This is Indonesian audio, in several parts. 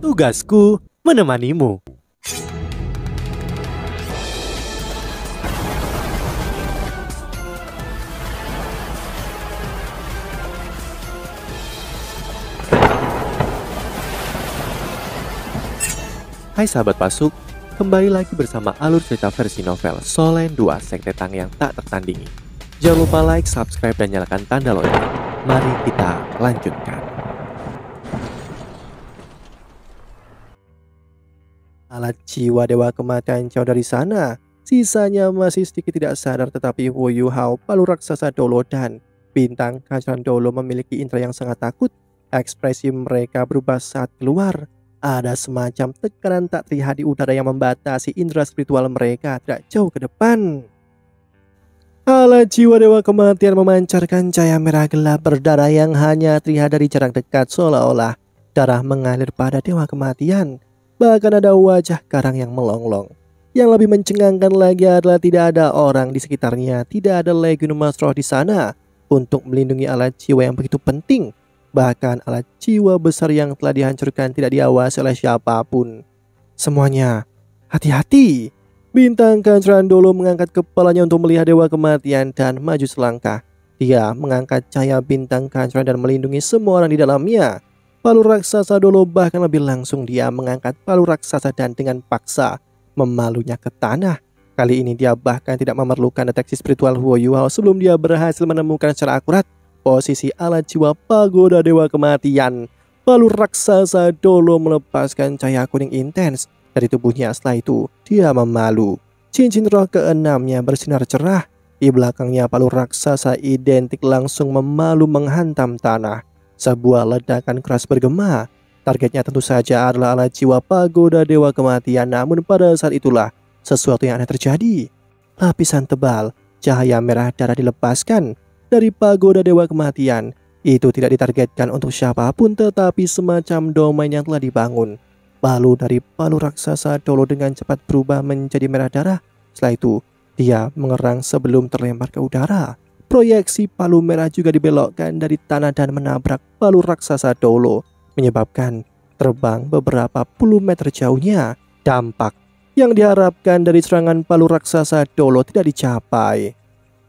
Tugasku menemanimu. Hai sahabat Pasuk, kembali lagi bersama alur cerita versi novel Solen 2 Sekte Tang yang tak tertandingi. Jangan lupa like, subscribe, dan nyalakan tanda lonceng. Mari kita lanjutkan. Alat jiwa dewa kematian jauh dari sana. Sisanya masih sedikit tidak sadar, tetapi Wu Yu Hao, palu raksasa Dolo, dan bintang kacaran Dolo memiliki indera yang sangat takut. Ekspresi mereka berubah saat keluar. Ada semacam tekanan tak terlihat di udara yang membatasi indera spiritual mereka tidak jauh ke depan. Alat jiwa dewa kematian memancarkan cahaya merah gelap berdarah yang hanya terlihat dari jarak dekat, seolah-olah darah mengalir pada dewa kematian. Bahkan ada wajah karang yang melonglong. Yang lebih mencengangkan lagi adalah tidak ada orang di sekitarnya, tidak ada Legiun Mas Roh di sana untuk melindungi alat jiwa yang begitu penting. Bahkan alat jiwa besar yang telah dihancurkan tidak diawasi oleh siapapun. Semuanya hati-hati. Bintang kacaran Dolo mengangkat kepalanya untuk melihat dewa kematian dan maju selangkah. Dia mengangkat cahaya bintang kacaran dan melindungi semua orang di dalamnya. Palu raksasa Dolo bahkan lebih langsung, dia mengangkat palu raksasa dan dengan paksa memalunya ke tanah. Kali ini dia bahkan tidak memerlukan deteksi spiritual Wu Yu Hao sebelum dia berhasil menemukan secara akurat posisi alat jiwa pagoda dewa kematian. Palu raksasa Dolo melepaskan cahaya kuning intens dari tubuhnya. Setelah itu dia memalu. Cincin roh keenamnya bersinar cerah. Di belakangnya palu raksasa identik langsung memalu menghantam tanah. Sebuah ledakan keras bergema. Targetnya tentu saja adalah alat jiwa pagoda dewa kematian. Namun pada saat itulah sesuatu yang aneh terjadi. Lapisan tebal cahaya merah darah dilepaskan dari pagoda dewa kematian. Itu tidak ditargetkan untuk siapapun, tetapi semacam domain yang telah dibangun. Palu dari palu raksasa Dolo dengan cepat berubah menjadi merah darah. Setelah itu dia mengerang sebelum terlempar ke udara. Proyeksi palu merah juga dibelokkan dari tanah dan menabrak palu raksasa Dolo, menyebabkan terbang beberapa puluh meter jauhnya. Dampak yang diharapkan dari serangan palu raksasa Dolo tidak dicapai.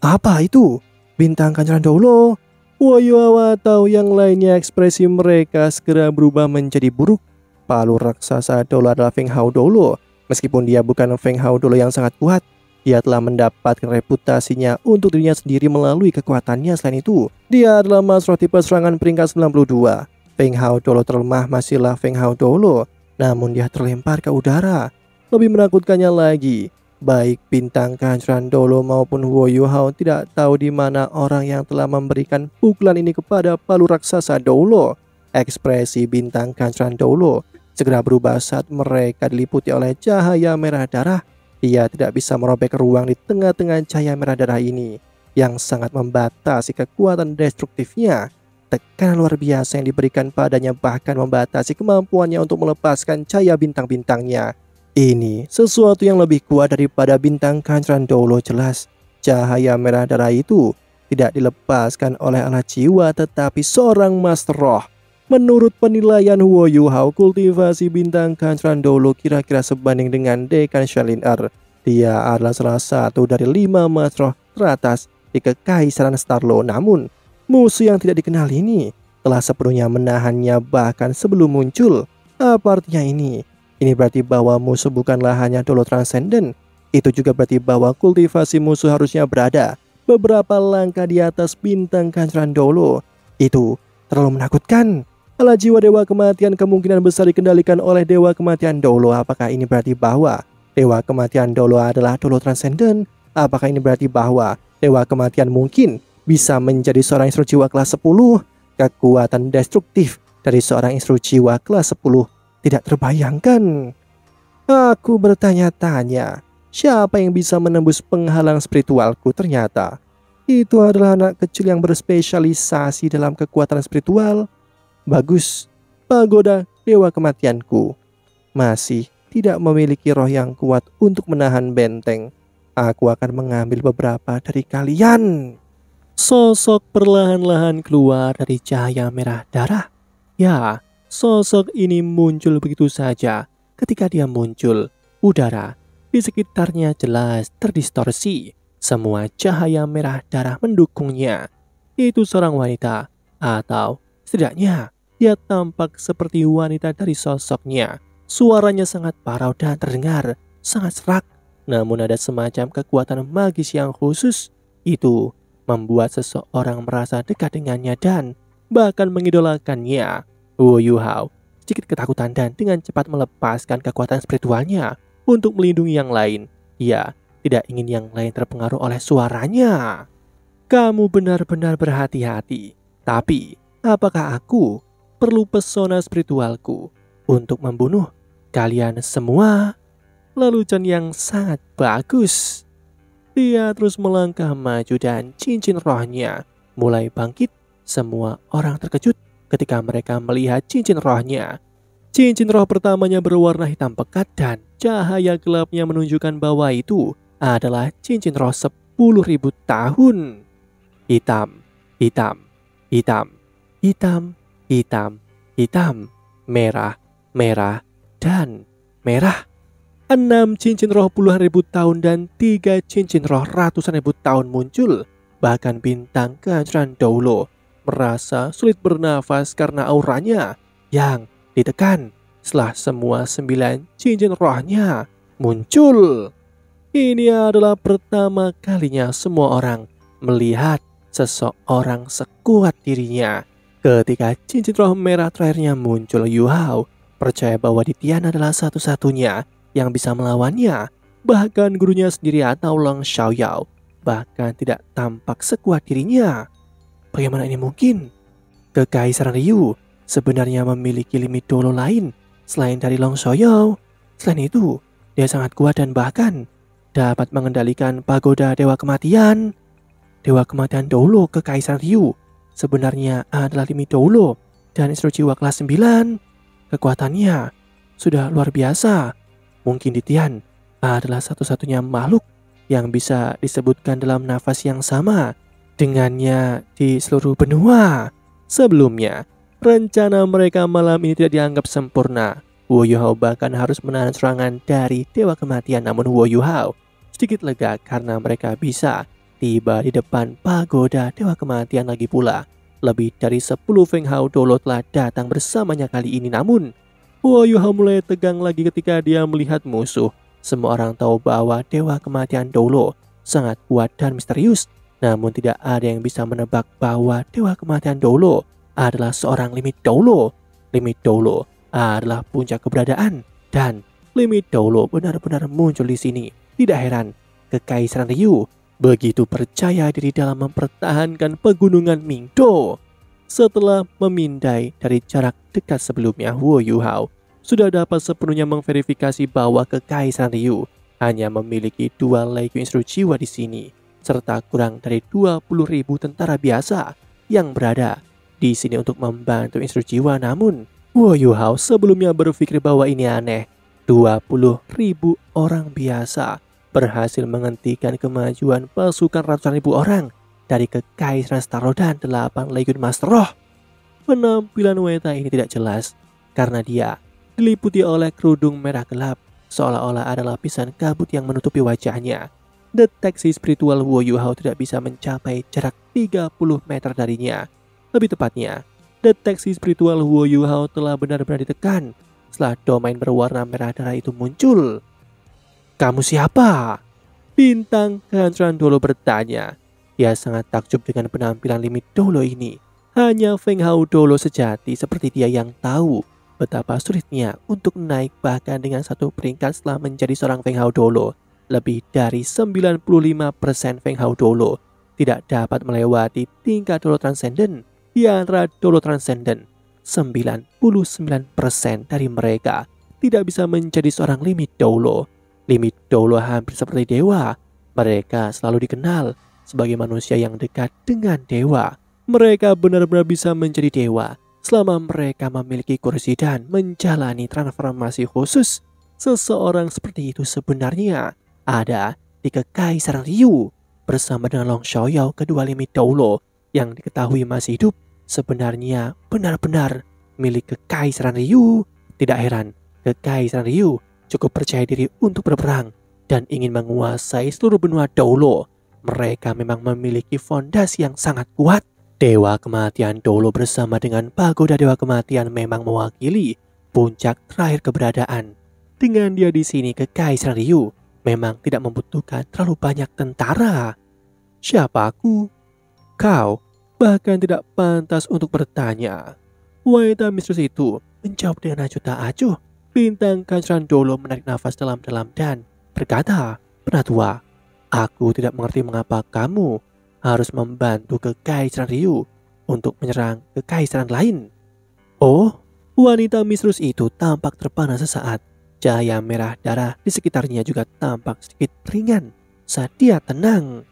Apa itu? Bintang kacaran Dolo? Wu Yu Hao atau yang lainnya ekspresi mereka segera berubah menjadi buruk. Palu raksasa Dolo adalah Feng Hao Dolo. Meskipun dia bukan Feng Hao Dolo yang sangat kuat, dia telah mendapatkan reputasinya untuk dirinya sendiri melalui kekuatannya. Selain itu, dia adalah Mas Roh tipe serangan peringkat 92. Feng Hao Dolo terlemah masihlah Feng Hao Dolo, namun dia terlempar ke udara. Lebih menakutkannya lagi, baik bintang kacaran Dolo maupun Wu Yu Hao tidak tahu di mana orang yang telah memberikan pukulan ini kepada palu raksasa Dolo. Ekspresi bintang kacaran Dolo segera berubah saat mereka diliputi oleh cahaya merah darah. Dia tidak bisa merobek ruang di tengah-tengah cahaya merah darah ini yang sangat membatasi kekuatan destruktifnya. Tekanan luar biasa yang diberikan padanya bahkan membatasi kemampuannya untuk melepaskan cahaya bintang-bintangnya. Ini sesuatu yang lebih kuat daripada bintang kacaran Dolo. Jelas cahaya merah darah itu tidak dilepaskan oleh alat jiwa, tetapi seorang Master Roh. Menurut penilaian Wu Yu Hao, kultivasi bintang kacaran Dolo kira-kira sebanding dengan Dekan Shaolin Er. Dia adalah salah satu dari 5 Master Roh teratas di Kekaisaran Starlo. Namun musuh yang tidak dikenal ini telah sepenuhnya menahannya bahkan sebelum muncul. Apa artinya ini? Ini berarti bahwa musuh bukanlah hanya Dolo Transcendent. Itu juga berarti bahwa kultivasi musuh harusnya berada beberapa langkah di atas bintang kacaran Dolo. Itu terlalu menakutkan. Alat jiwa dewa kematian kemungkinan besar dikendalikan oleh dewa kematian Dolo. Apakah ini berarti bahwa dewa kematian Dolo adalah Dolo Transcendent? Apakah ini berarti bahwa dewa kematian mungkin bisa menjadi seorang instru jiwa kelas 10? Kekuatan destruktif dari seorang instru jiwa kelas 10 tidak terbayangkan. Aku bertanya-tanya, siapa yang bisa menembus penghalang spiritualku? Ternyata itu adalah anak kecil yang berspesialisasi dalam kekuatan spiritual. Bagus, pagoda dewa kematianku masih tidak memiliki roh yang kuat untuk menahan benteng. Aku akan mengambil beberapa dari kalian. Sosok perlahan-lahan keluar dari cahaya merah darah. Ya, Sosok ini muncul begitu saja. Ketika dia muncul, udara di sekitarnya jelas terdistorsi. Semua cahaya merah darah mendukungnya. Itu seorang wanita, atau setidaknya dia tampak seperti wanita dari sosoknya. Suaranya sangat parau dan terdengar sangat serak. Namun ada semacam kekuatan magis yang khusus. Itu membuat seseorang merasa dekat dengannya dan bahkan mengidolakannya. Wu Yuhao sedikit ketakutan dan dengan cepat melepaskan kekuatan spiritualnya untuk melindungi yang lain. Ia tidak ingin yang lain terpengaruh oleh suaranya. Kamu benar-benar berhati-hati. Tapi, apakah aku perlu pesona spiritualku untuk membunuh kalian semua? Lelucon yang sangat bagus. Dia terus melangkah maju dan cincin rohnya mulai bangkit. Semua orang terkejut ketika mereka melihat cincin rohnya. Cincin roh pertamanya berwarna hitam pekat dan cahaya gelapnya menunjukkan bahwa itu adalah cincin roh 10.000 tahun. Hitam, hitam, hitam, hitam, hitam, hitam, merah, merah, dan merah. 6 cincin roh puluhan ribu tahun dan 3 cincin roh ratusan ribu tahun muncul. Bahkan bintang kehancuran Doulo merasa sulit bernafas karena auranya yang ditekan setelah semua 9 cincin rohnya muncul. Ini adalah pertama kalinya semua orang melihat seseorang sekuat dirinya. Ketika cincin roh merah terakhirnya muncul, Yu Hao percaya bahwa Ditian adalah satu-satunya yang bisa melawannya. Bahkan gurunya sendiri atau Long Xiaoyao bahkan tidak tampak sekuat dirinya. Bagaimana ini mungkin? Kekaisaran Ryu sebenarnya memiliki limit Doulo lain selain dari Long Xiaoyao. Selain itu, dia sangat kuat dan bahkan dapat mengendalikan pagoda Dewa Kematian. Dewa Kematian Doulo Kekaisaran Ryu sebenarnya adalah limit Doulo dan instruksi jiwa kelas 9. Kekuatannya sudah luar biasa. Mungkin Ditian adalah satu-satunya makhluk yang bisa disebutkan dalam nafas yang sama dengannya di seluruh benua. Sebelumnya, rencana mereka malam ini tidak dianggap sempurna. Wu Yuhao bahkan harus menahan serangan dari Dewa Kematian. Namun Wu Yuhao sedikit lega karena mereka bisa tiba di depan pagoda Dewa Kematian lagi pula. Lebih dari 10 Feng Hao Doulo telah datang bersamanya kali ini. Namun Wu Yuhao mulai tegang lagi ketika dia melihat musuh. Semua orang tahu bahwa Dewa Kematian Doulo sangat kuat dan misterius. Namun tidak ada yang bisa menebak bahwa Dewa Kematian Doulo adalah seorang limit Doulo. Limit Doulo adalah puncak keberadaan dan limit Doulo benar-benar muncul di sini. Tidak heran Kekaisaran Ryu begitu percaya diri dalam mempertahankan pegunungan Mingdo. Setelah memindai dari jarak dekat sebelumnya, Wu Yuhao sudah dapat sepenuhnya memverifikasi bahwa Kekaisaran Ryu hanya memiliki 2 Legiun instruksi jiwa di sini, serta kurang dari 20.000 tentara biasa yang berada di sini untuk membantu instruksi jiwa. Namun Wu Yuhao sebelumnya berpikir bahwa ini aneh. 20.000 orang biasa berhasil menghentikan kemajuan pasukan ratusan ribu orang dari Kekaisaran Starro dan 8 Legiun Master Roh. Penampilan wanita ini tidak jelas karena dia diliputi oleh kerudung merah gelap, seolah-olah ada lapisan kabut yang menutupi wajahnya. Deteksi spiritual Wu Yuhao tidak bisa mencapai jarak 30 meter darinya. Lebih tepatnya, deteksi spiritual Wu Yuhao telah benar-benar ditekan setelah domain berwarna merah darah itu muncul. Kamu siapa? Bintang kehancuran Doulo bertanya. Ia sangat takjub dengan penampilan limit Doulo ini. Hanya Feng Hao Doulo sejati seperti dia yang tahu betapa sulitnya untuk naik bahkan dengan 1 peringkat setelah menjadi seorang Feng Hao Doulo. Lebih dari 95% Feng Hao Doulo tidak dapat melewati tingkat Doulo Transcendent. Di antara Doulo Transcendent, 99% dari mereka tidak bisa menjadi seorang limit Doulo. Limit Doulo hampir seperti dewa. Mereka selalu dikenal sebagai manusia yang dekat dengan dewa. Mereka benar-benar bisa menjadi dewa selama mereka memiliki kursi dan menjalani transformasi khusus. Seseorang seperti itu sebenarnya ada di Kekaisaran Ryu bersama dengan Long Xiaoyao. Kedua limit Doulo yang diketahui masih hidup sebenarnya benar-benar milik Kekaisaran Ryu. Tidak heran, Kekaisaran Ryu cukup percaya diri untuk berperang dan ingin menguasai seluruh benua Dolo. Mereka memang memiliki fondasi yang sangat kuat. Dewa Kematian Dolo bersama dengan Pagoda Dewa Kematian memang mewakili puncak terakhir keberadaan. Dengan dia di sini, Kekaisaran Ryu memang tidak membutuhkan terlalu banyak tentara. Siapa aku? Kau bahkan tidak pantas untuk bertanya. Wanita misterius itu menjawab dengan acuh tak acuh. Bintang Kancran Dolo menarik nafas dalam-dalam dan berkata, "Penatua, aku tidak mengerti mengapa kamu harus membantu Kekaisaran Ryu untuk menyerang kekaisaran lain." Oh, wanita misterius itu tampak terpana sesaat. Cahaya merah darah di sekitarnya juga tampak sedikit ringan saat dia tenang.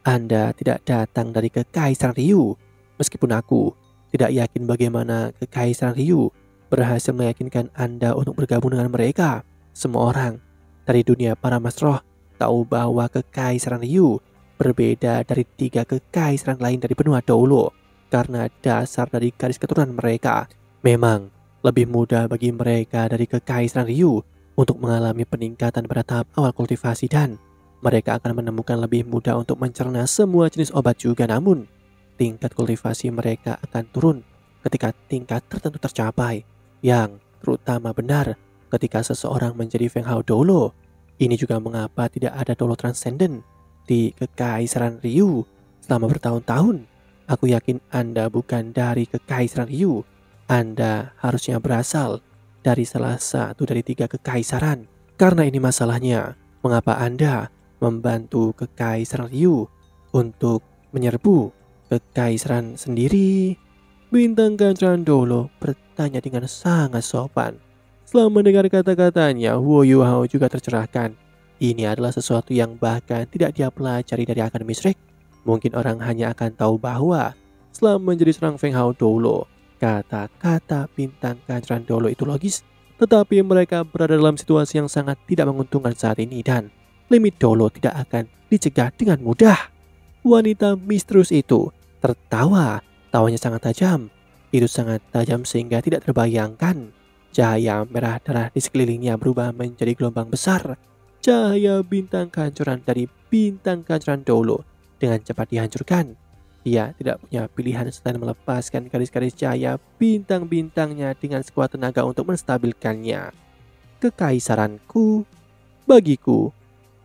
Anda tidak datang dari Kekaisaran Ryu, meskipun aku tidak yakin bagaimana Kekaisaran Ryu berhasil meyakinkan Anda untuk bergabung dengan mereka. Semua orang dari dunia para mas roh tahu bahwa Kekaisaran Ryu berbeda dari 3 kekaisaran lain dari benua Dolo karena dasar dari garis keturunan mereka. Memang lebih mudah bagi mereka dari Kekaisaran Ryu untuk mengalami peningkatan pada tahap awal kultivasi dan mereka akan menemukan lebih mudah untuk mencerna semua jenis obat juga. Namun tingkat kultivasi mereka akan turun ketika tingkat tertentu tercapai, yang terutama benar ketika seseorang menjadi Feng Hao Dolo. Ini juga mengapa tidak ada Dolo Transcendent di Kekaisaran Ryu selama bertahun-tahun. Aku yakin Anda bukan dari Kekaisaran Ryu. Anda harusnya berasal dari salah satu dari 3 kekaisaran. Karena ini masalahnya, mengapa Anda membantu Kekaisaran Ryu untuk menyerbu kekaisaran sendiri? Bintang Kancran Dolo bertanya dengan sangat sopan. Setelah mendengar kata-katanya, Wu Yuhao juga tercerahkan. Ini adalah sesuatu yang bahkan tidak dia pelajari dari Akademi Shrek. Mungkin orang hanya akan tahu bahwa setelah menjadi seorang Feng Hao Dolo, kata-kata Bintang Kancran Dolo itu logis. Tetapi mereka berada dalam situasi yang sangat tidak menguntungkan saat ini dan limit Dolo tidak akan dicegah dengan mudah. Wanita misterius itu tertawa. Tawanya sangat tajam. Itu sangat tajam sehingga tidak terbayangkan. Cahaya merah darah di sekelilingnya berubah menjadi gelombang besar. Cahaya bintang kehancuran dari Bintang Kehancuran Dolo dengan cepat dihancurkan. Dia tidak punya pilihan selain melepaskan garis-garis cahaya bintang-bintangnya dengan sekuat tenaga untuk menstabilkannya. Kekaisaranku, bagiku,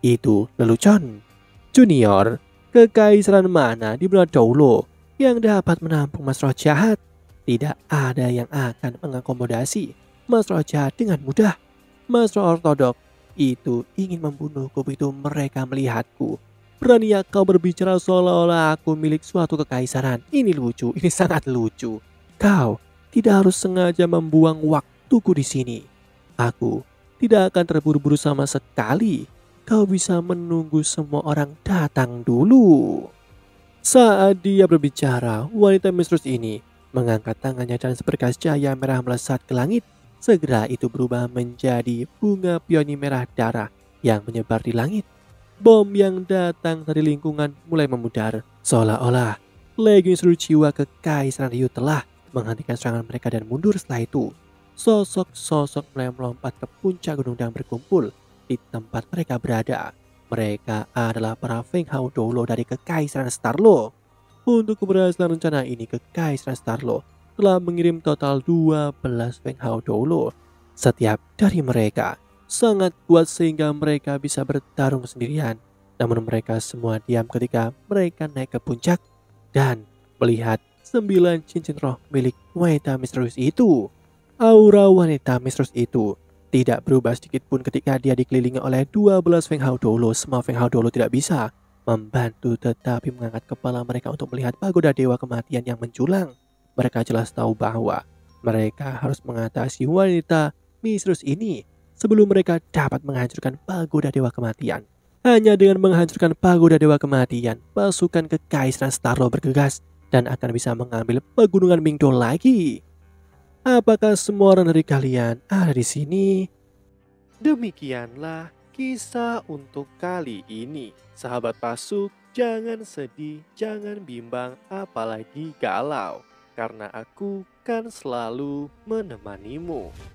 itu lelucon. Junior, kekaisaran mana di benua Dolo yang dapat menampung mas roh jahat? Tidak ada yang akan mengakomodasi mas roh jahat dengan mudah. Mas roh ortodok itu ingin membunuhku begitu mereka melihatku. Berani ya kau berbicara seolah-olah aku milik suatu kekaisaran. Ini lucu, ini sangat lucu. Kau tidak harus sengaja membuang waktuku di sini. Aku tidak akan terburu-buru sama sekali. Kau bisa menunggu semua orang datang dulu. Saat dia berbicara, wanita misterius ini mengangkat tangannya dan seberkas cahaya merah melesat ke langit. Segera itu berubah menjadi bunga pioni merah darah yang menyebar di langit. Bom yang datang dari lingkungan mulai memudar, seolah-olah legiun seluruh jiwa Kekaisaran Ryu telah menghentikan serangan mereka dan mundur. Setelah itu, sosok-sosok mulai melompat ke puncak gunung dan berkumpul di tempat mereka berada. Mereka adalah para Feng Hao Dolo dari Kekaisaran Starlo. Untuk keberhasilan rencana ini, Kekaisaran Starlo telah mengirim total 12 Feng Hao Dolo. Setiap dari mereka sangat kuat sehingga mereka bisa bertarung sendirian. Namun mereka semua diam ketika mereka naik ke puncak dan melihat 9 cincin roh milik wanita misterius itu. Aura wanita misterius itu tidak berubah sedikit pun ketika dia dikelilingi oleh 12 Feng Hao Dolo. Semua Feng Hao Dolo tidak bisa membantu tetapi mengangkat kepala mereka untuk melihat pagoda Dewa Kematian yang menjulang. Mereka jelas tahu bahwa mereka harus mengatasi wanita misterius ini sebelum mereka dapat menghancurkan pagoda Dewa Kematian. Hanya dengan menghancurkan pagoda Dewa Kematian, pasukan Kekaisaran Starlo bergegas dan akan bisa mengambil pegunungan Mingdo lagi. Apakah semua orang dari kalian ada di sini? Demikianlah kisah untuk kali ini. Sahabat Pasuk, jangan sedih, jangan bimbang, apalagi galau. karena aku kan selalu menemanimu.